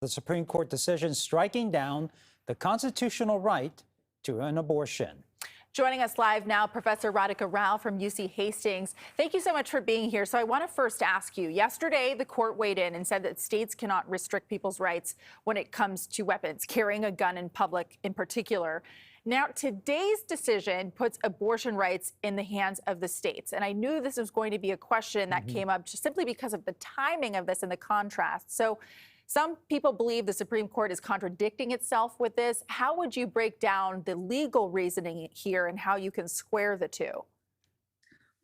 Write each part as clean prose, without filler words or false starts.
The Supreme Court decision striking down the constitutional right to an abortion. Joining us live now, Professor Radhika Rao from UC Hastings. Thank you so much for being here. So I want to first ask you, yesterday the court weighed in and said that states cannot restrict people's rights when it comes to weapons, carrying a gun in public in particular. Now, today's decision puts abortion rights in the hands of the states. And I knew this was going to be a question that came up just simply because of the timing of this and the contrast. So some people believe the Supreme Court is contradicting itself with this. How would you break down the legal reasoning here and how you can square the two?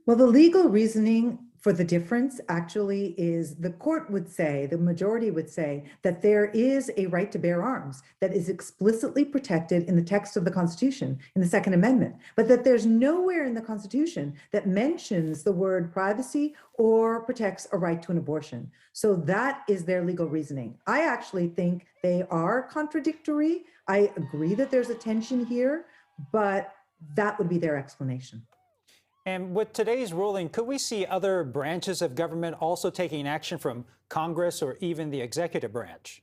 Well, the legal reasoning for the difference actually is the court would say, the majority would say, that there is a right to bear arms that is explicitly protected in the text of the Constitution, in the Second Amendment, but that there's nowhere in the Constitution that mentions the word privacy or protects a right to an abortion. So that is their legal reasoning. I actually think they are contradictory. I agree that there's a tension here, but that would be their explanation. And with today's ruling, could we see other branches of government also taking action from Congress or even the executive branch?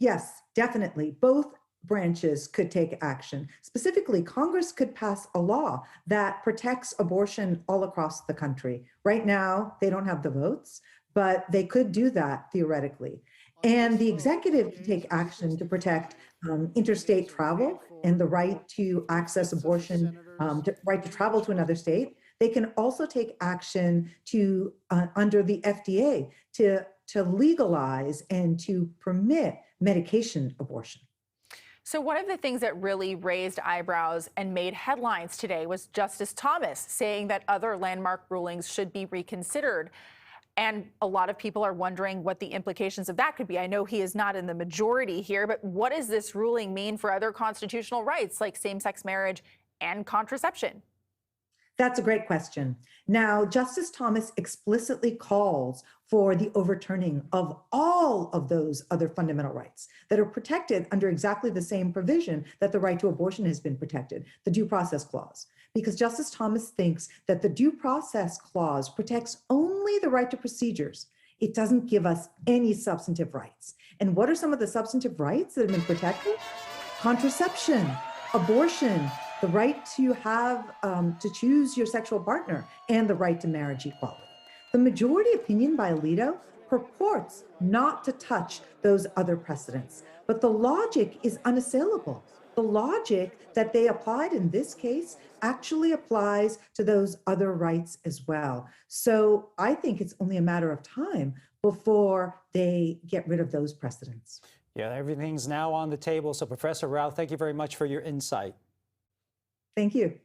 Yes, definitely. Both branches could take action. Specifically, Congress could pass a law that protects abortion all across the country. Right now, they don't have the votes, but they could do that theoretically. And the executive can take action to protect interstate travel and the right to access abortion, right to travel to another state. They can also take action to under the FDA to legalize and to permit medication abortion. So one of the things that really raised eyebrows and made headlines today was Justice Thomas saying that other landmark rulings should be reconsidered. And a lot of people are wondering what the implications of that could be. I know he is not in the majority here, but what does this ruling mean for other constitutional rights like same-sex marriage and contraception? That's a great question. Now, Justice Thomas explicitly calls for the overturning of all of those other fundamental rights that are protected under exactly the same provision that the right to abortion has been protected, the Due Process Clause. Because Justice Thomas thinks that the Due Process Clause protects only the right to procedures. It doesn't give us any substantive rights. And what are some of the substantive rights that have been protected? Contraception, abortion, the right to have, to choose your sexual partner, and the right to marriage equality. The majority opinion by Alito purports not to touch those other precedents, but the logic is unassailable. The logic that they applied in this case actually applies to those other rights as well. So I think it's only a matter of time before they get rid of those precedents. Yeah, everything's now on the table. So Professor Rao, thank you very much for your insight. Thank you.